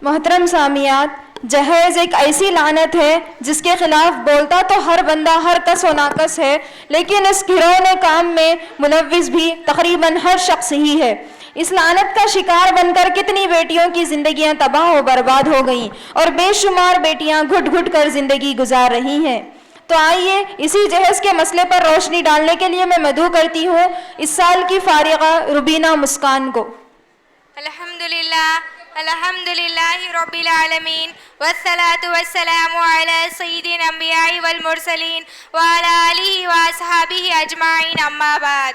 محترم سامیات، جہیز ایک ایسی لعنت ہے جس کے خلاف بولتا تو ہر بندہ ہر کس و ناکس ہے، لیکن اس گھرونے کام میں ملوث بھی تقریباً ہر شخص ہی ہے۔ اس لعنت کا شکار بن کر کتنی بیٹیوں کی زندگیاں تباہ و برباد ہو گئیں اور بے شمار بیٹیاں گھٹ گھٹ کر زندگی گزار رہی ہیں۔ تو آئیے اسی جہیز کے مسئلے پر روشنی ڈالنے کے لیے میں مدعو کرتی ہوں اس سال کی فارغہ روبینہ مسکان کو۔ الحمدللہ رب العالمین والصلاة والسلام علی سید الانبیاء والمرسلین وعلی آلہ واصحابہ اجمعین، اما بعد۔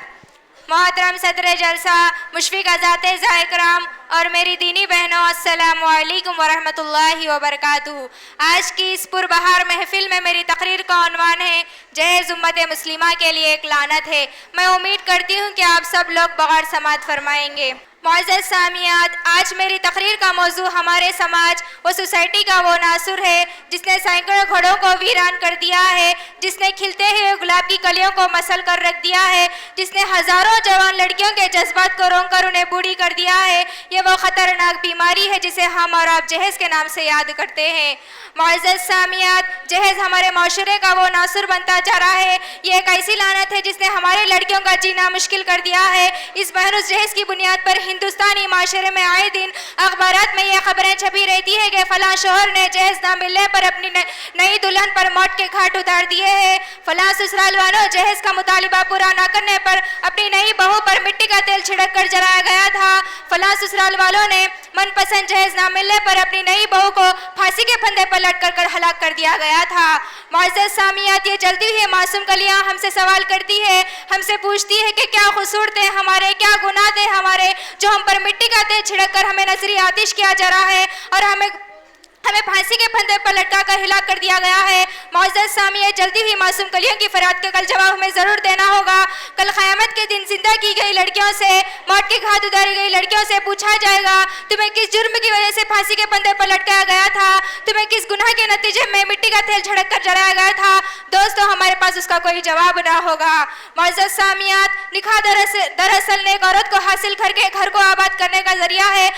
محترم صدر جلسہ، مشفق اساتذہ اکرام اور میری دینی بہنوں، السلام علیکم ورحمۃ اللہ وبرکاتہ۔ آج کی اس پربہار محفل میں میری تقریر کا عنوان ہے جہیز امت مسلمہ کے لیے ایک لعنت ہے۔ میں امید کرتی ہوں کہ آپ سب لوگ بغور سماعت فرمائیں گے۔ معزز سامعات، آج میری تقریر کا موضوع ہمارے سماج و سوسائٹی کا وہ ناصر ہے جس نے سینکڑوں گھروں کو ویران کر دیا ہے، جس نے کھلتے ہوئے گلاب کی کلیوں کو مسل کر رکھ دیا ہے، جس نے ہزاروں جوان لڑکیوں کے جذبات کو رونگ کر انہیں بوڑھی کر دیا ہے۔ یہ وہ خطرناک بیماری ہے جسے ہم اور آپ جہیز کے نام سے یاد کرتے ہیں۔ معزز سامعات، جہیز ہمارے معاشرے کا وہ ناصر بنتا جا رہا ہے۔ یہ ایک ایسی لعنت ہے جس نے ہمارے لڑکیوں کا جینا مشکل کر دیا ہے۔ اس محروس جہیز کی بنیاد پر ہندوستانی معاشرے میں آئے دن اخبارات میں یہ خبریں چھپی رہتی ہے کہ فلاں شوہر نے جہیز نہ ملنے پر اپنی نئی دلہن پر موت کے گھاٹ اتار دیے ہیں، فلاں سسرال والوں جہیز کا مطالبہ پورا نہ کرنے پر اپنی نئی بہو پر مٹی کا تیل چھڑک کر جلایا گیا تھا، فلاں سسرال والوں نے من پسند جہیز نہ ملنے پر اپنی نئی بہو کو پھانسی کے پھندے پر لٹک کر ہلاک کر دیا گیا تھا۔ معزز سامعات، یہ جلتی ہوئی معصوم کلیاں ہم سے سوال کرتی ہے، ہم سے پوچھتی ہے کہ کیا قصور تھے ہمارے، کیا گناہ تھے ہمارے جو ہم پر مٹی کا تیل چھڑک کر ہمیں نظری آتش کیا جا رہا ہے اور ہمیں پھانسی کے پھندے پر لٹکا کر ہلاک کر دیا گیا ہے۔ معزز سامعین، جلدی ہوئی معصوم کلیوں کی فریاد کا کل جواب ہمیں ضرور دینا ہوگا۔ کل قیامت کے دن زندہ کی گئی لڑکیوں سے، موت کے گھاٹ اتاری گئی لڑکیوں سے پوچھا جائے گا تمہیں کس جرم کی وجہ سے پھانسی کے پھندے پر لٹکایا گیا تھا، تمہیں کس گناہ کے نتیجے میں مٹی کا تیل چھڑک کر جلایا گیا تھا؟ دوستو، ہمارے پاس اس کا کوئی جواب نہ ہوگا۔ معزز سامعات، نکاح دراصل نیک عورت کو حاصل کر کے گھر کو آباد کرنے کا ذریعہ ہے۔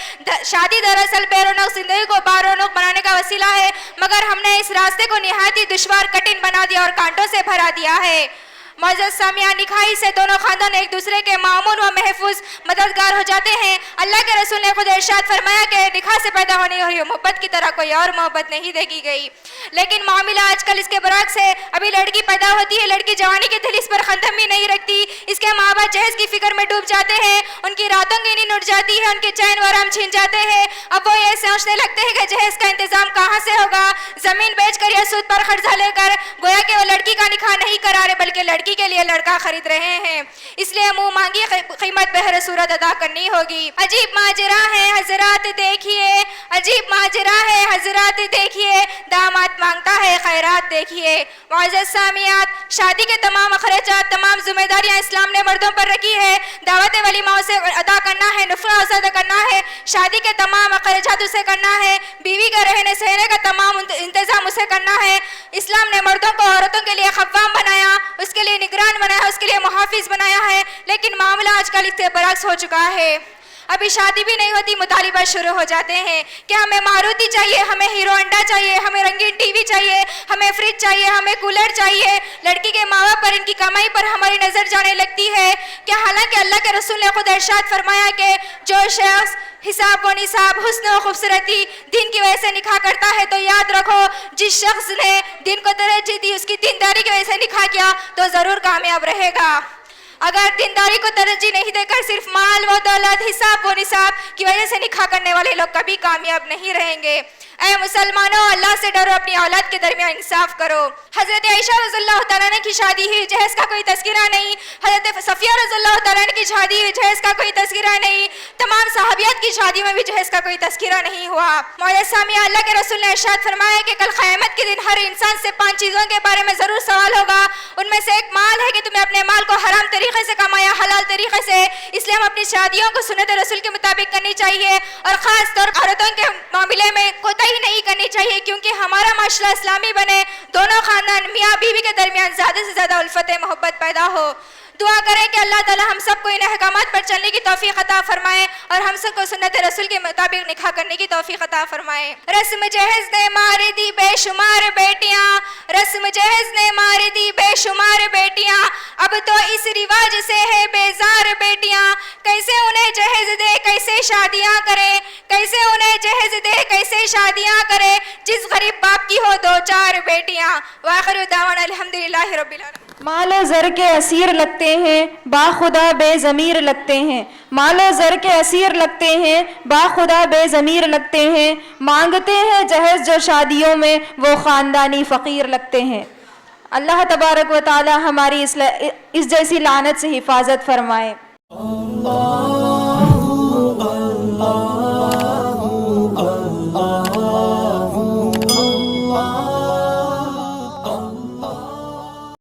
شادی دراصل بے رونق زندگی کو بارونق بنانے کا وسیلہ ہے، مگر ہم نے اس راستے کو نہایت ہی دشوار، کٹھن بنا دیا اور کانٹوں سے بھرا دیا ہے۔ معزز سامعین، نکاحی سے دونوں خاندان ایک دوسرے کے معمون و محفوظ مددگار ہو جاتے ہیں۔ اللہ کے رسول نے خود ارشاد فرمایا کہ نکاح سے پیدا ہونے والی محبت کی طرح کوئی اور محبت نہیں دیکھی گئی، لیکن معاملہ آج کل اس کے برعکس ہے۔ ابھی لڑکی پیدا ہوتی ہے، لڑکی جوانی کے دل اس پر خندم بھی نہیں رکھتی، اس کے ماں باپ جہیز کی فکر میں ڈوب جاتے ہیں، ان کی راتوں کی نیند اڑ جاتی ہے، ان کے چین و آرام چھین جاتے ہیں۔ اب وہ یہ سوچنے لگتے ہیں کہ جہیز کا انتظام کہاں سے ہوگا، زمین بیچ کر یا سود پر قرضہ لے کر، گویا کہ وہ لڑکی کا نکاح نہیں کرا رہے بلکہ لڑکی کے لیے لڑکا خرید رہے ہیں، اس لیے منہ مانگی قیمت بہر صورت ادا کرنی ہوگی۔ عجیب ماجرا ہے حضرات دیکھیے، عجیب ماجرا ہے حضرات دیکھیے، داماد مانگتا ہے خیرات دیکھیے۔ معزز سامعات، شادی کے تمام اخراجات، تمام ذمہ داریاں اسلام نے مردوں پر رکھی ہے۔ دعوت ولیمہ اسے ادا کرنا ہے، نفقہ اسے ادا کرنا ہے، شادی کے تمام اخراجات اسے کرنا ہے، بیوی کا رہنے سہنے کا تمام انتظام اسے کرنا ہے۔ اسلام نے مردوں کو عورتوں کے لیے خدام بنایا، اس کے لیے نگران بنایا، اس کے لیے محافظ بنایا ہے، لیکن معاملہ آج کل اس سے برعکس ہو چکا ہے۔ ابھی شادی بھی نہیں ہوتی، مطالبہ شروع ہو جاتے ہیں کہ ہمیں ماروتی چاہیے، ہمیں ہیرو ہونڈا چاہیے، ہمیں رنگین ٹی وی چاہیے، ہمیں فریج چاہیے، ہمیں کولر چاہیے۔ لڑکی کے ماں باپ پر، ان کی کمائی پر ہماری نظر جانے لگتی ہے کہ حالانکہ اللہ کے رسول نے خود ارشاد فرمایا کہ جو شخص حساب و نصاب، حسن و خوبصورتی دین کی وجہ سے نکاح کرتا ہے تو یاد رکھو جس شخص نے دین کو ترجیح دی، اس کی دینداری کی وجہ سے نکاح کیا تو ضرور کامیاب رہے گا۔ اگر دینداری کو ترجیح نہیں دے کر صرف مال و دولت، حساب و نصاب کی وجہ سے نکاح کرنے والے لوگ کبھی کامیاب نہیں رہیں گے۔ اے مسلمانوں، اللہ سے ڈرو، اپنی اولاد کے درمیان انصاف کرو۔ حضرت عائشہ رضی اللہ تعالیٰ عنہ کی شادی ہوئی، جہیز کا کوئی تذکرہ نہیں۔ حضرت صفیہ رضی اللہ تعالیٰ عنہ کی شادی ہوئی، جہیز کا کوئی تذکرہ نہیں۔ تمام صحابیات کی شادی میں بھی جہیز کا کوئی تذکرہ نہیں ہوا۔ معزز سامعین، اللہ کے رسول نے ارشاد فرمایا کہ کل قیامت کے دن ہر انسان سے 5 چیزوں کے بارے میں ضرور سوال ہوگا۔ ان میں سے ایک مال ہے کہ تمہیں اپنے مال کو حرام طریقے سے کمایا، حلال طریقے سے، اس لیے ہم اپنی شادیوں کو سنت رسول کے مطابق کرنی چاہیے اور خاص طور عورتوں کے معاملے میں کوتا ہی نہیں کرنی چاہیے، کیونکہ ہمارا معاشرہ اسلامی بنے، دونوں خاندان میاں بیوی کے درمیان زیادہ سے زیادہ الفت محبت پیدا ہو۔ دعا کریں کہ اللہ تعالی ہم سب کو ان احکامات پر چلنے کی توفیق عطا فرمائے اور ہم سب کو سنت رسول کے مطابق نکاح کرنے کی توفیق عطا فرمائے۔ رسم جہیز نے ماری دی بے شمار بیٹیاں، رسم جہیز نے ماری دی بے شمار بیٹیاں، اب تو اس رواج سے ہے بیزار بیٹیاں، کیسے انہیں جہیز دے کیسے شادیاں کرے، کیسے انہیں جہیز دے کیسے شادیاں کرے، جس غریب باپ کی ہو 2-4 بیٹیاں۔ وآخر دعوانا الحمدللہ رب العالمین۔ مال و زر کے اسیر لگتے ہیں، باخدا بے ضمیر لگتے ہیں، مال و زر کے اسیر لگتے ہیں، باخدا بے ضمیر لگتے ہیں، مانگتے ہیں جہیز جو شادیوں میں وہ خاندانی فقیر لگتے ہیں۔ اللہ تبارک و تعالی ہماری اس جیسی لعنت سے حفاظت فرمائے۔